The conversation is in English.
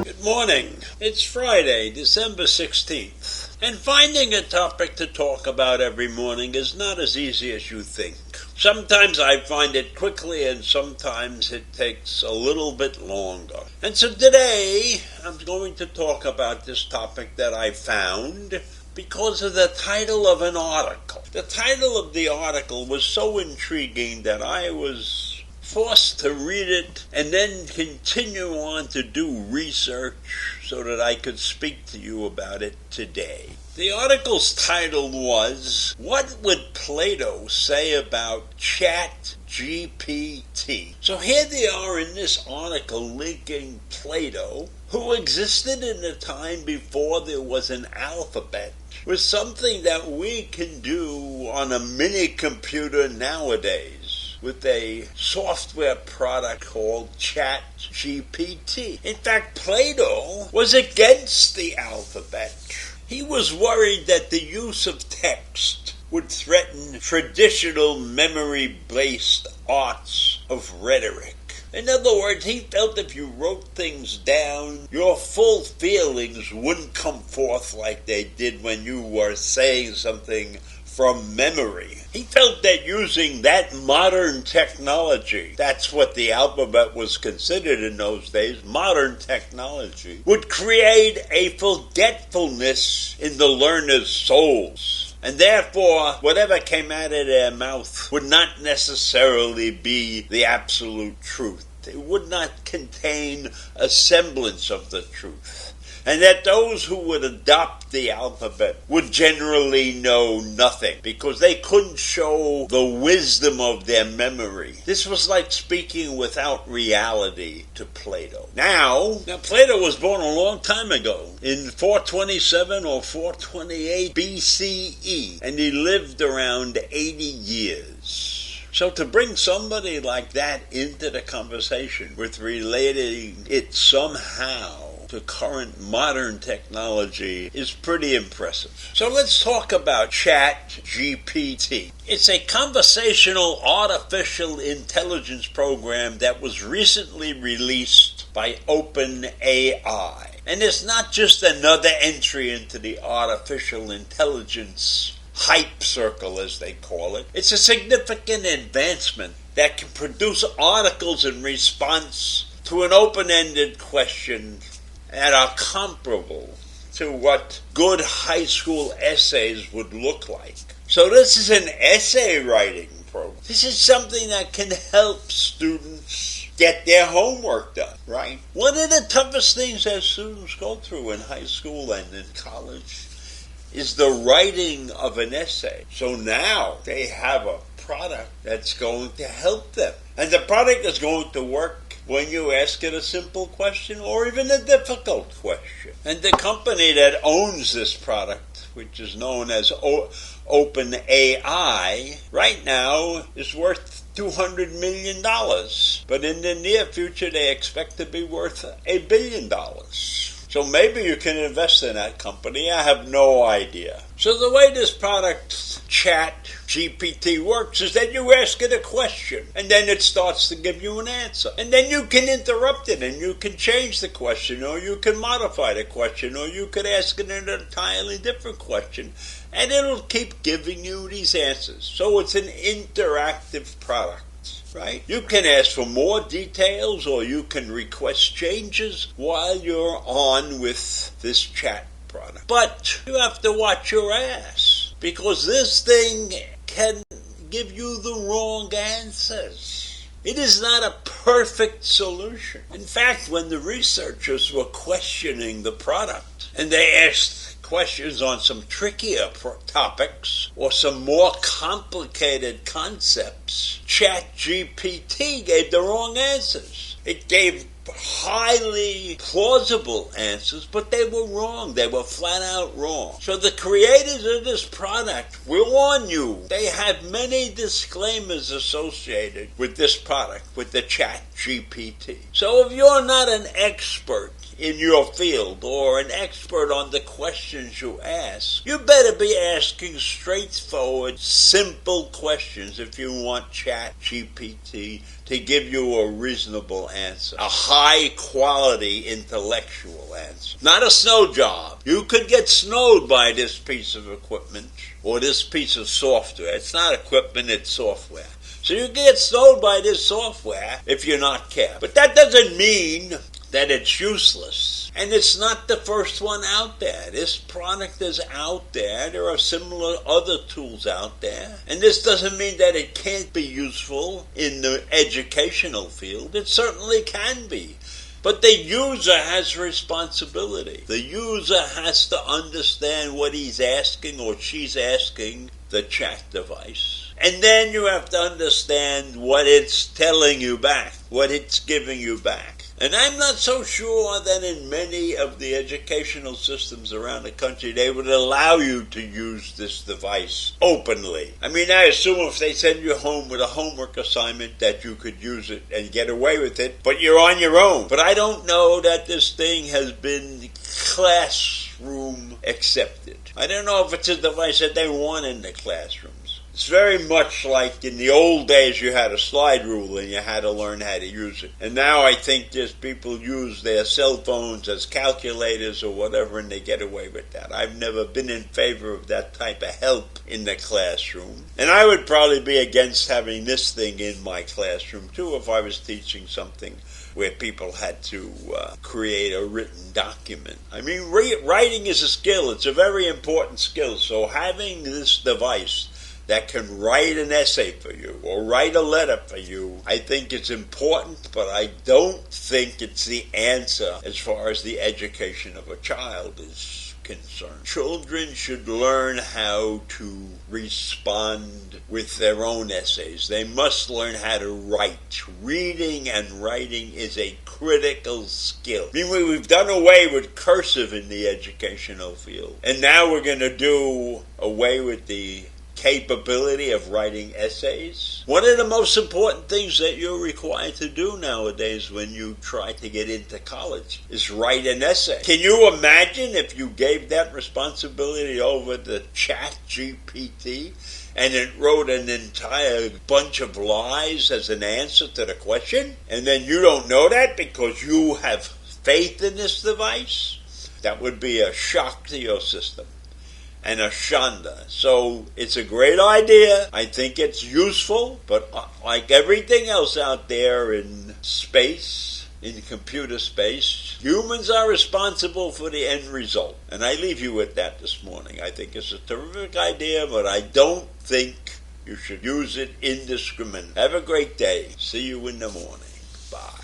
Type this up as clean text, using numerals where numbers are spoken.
Good morning. It's Friday, December 16th. And finding a topic to talk about every morning is not as easy as you think. Sometimes I find it quickly and sometimes it takes a little bit longer. And so today I'm going to talk about this topic that I found because of the title of an article. The title of the article was so intriguing that I was forced to read it and then continue on to do research so that I could speak to you about it today. The article's title was, "What Would Plato Say About ChatGPT?" So here they are in this article linking Plato, who existed in a time before there was an alphabet, with something that we can do on a mini computer nowadays, with a software product called ChatGPT. In fact, Plato was against the alphabet. He was worried that the use of text would threaten traditional memory-based arts of rhetoric. In other words, he felt if you wrote things down, your full feelings wouldn't come forth like they did when you were saying something from memory. He felt that using that modern technology, that's what the alphabet was considered in those days, modern technology, would create a forgetfulness in the learner's souls. And therefore, whatever came out of their mouth would not necessarily be the absolute truth. It would not contain a semblance of the truth. And that those who would adopt the alphabet would generally know nothing because they couldn't show the wisdom of their memory. This was like speaking without reality to Plato. Now Plato was born a long time ago, in 427 or 428 BCE, and he lived around 80 years. So to bring somebody like that into the conversation with relating it somehow to current modern technology is pretty impressive. So let's talk about ChatGPT. It's a conversational artificial intelligence program that was recently released by OpenAI. And it's not just another entry into the artificial intelligence hype circle, as they call it. It's a significant advancement that can produce articles in response to an open-ended question that are comparable to what good high school essays would look like. So this is an essay writing program. This is something that can help students get their homework done, right? One of the toughest things that students go through in high school and in college is the writing of an essay. So now they have a product that's going to help them. And the product is going to work when you ask it a simple question or even a difficult question. And the company that owns this product, which is known as OpenAI, right now is worth $200 million. But in the near future, they expect to be worth $1 billion. So maybe you can invest in that company. I have no idea. So the way this product, ChatGPT, works is that you ask it a question, and then it starts to give you an answer. And then you can interrupt it, and you can change the question, or you can modify the question, or you could ask it an entirely different question, and it'll keep giving you these answers. So it's an interactive product. Right? You can ask for more details or you can request changes while you're on with this chat product. But you have to watch your ass because this thing can give you the wrong answers. It is not a perfect solution. In fact, when the researchers were questioning the product and they asked questions on some trickier topics or some more complicated concepts, ChatGPT gave the wrong answers. It gave highly plausible answers, but they were wrong. They were flat out wrong. So the creators of this product will warn you. They have many disclaimers associated with this product, with the ChatGPT. So if you're not an expert in your field or an expert on the questions you ask, you better be asking straightforward, simple questions if you want ChatGPT to give you a reasonable answer, a high-quality intellectual answer. Not a snow job. You could get snowed by this piece of equipment or this piece of software. It's not equipment, it's software. So you can get snowed by this software if you're not careful. But that doesn't mean that it's useless. And it's not the first one out there. This product is out there. There are similar other tools out there. And this doesn't mean that it can't be useful in the educational field. It certainly can be. But the user has responsibility. The user has to understand what he's asking or she's asking the chat device. And then you have to understand what it's telling you back, what it's giving you back. And I'm not so sure that in many of the educational systems around the country they would allow you to use this device openly. I mean, I assume if they send you home with a homework assignment that you could use it and get away with it, but you're on your own. But I don't know that this thing has been classroom accepted. I don't know if it's a device that they want in the classrooms. It's very much like in the old days you had a slide rule and you had to learn how to use it. And now I think just people use their cell phones as calculators or whatever and they get away with that. I've never been in favor of that type of help in the classroom. And I would probably be against having this thing in my classroom too if I was teaching something where people had to create a written document. I mean, writing is a skill. It's a very important skill. So having this device that can write an essay for you or write a letter for you, I think it's important, but I don't think it's the answer as far as the education of a child is concerned. Children should learn how to respond with their own essays. They must learn how to write. Reading and writing is a critical skill. I mean, we've done away with cursive in the educational field, and now we're going to do away with the capability of writing essays. One of the most important things that you're required to do nowadays when you try to get into college is write an essay. Can you imagine if you gave that responsibility over to ChatGPT and it wrote an entire bunch of lies as an answer to the question, and then you don't know that because you have faith in this device? That would be a shock to your system and a shanda. So it's a great idea. I think it's useful, but like everything else out there in space, in computer space, humans are responsible for the end result. And I leave you with that this morning. I think it's a terrific idea, but I don't think you should use it indiscriminately. Have a great day. See you in the morning. Bye.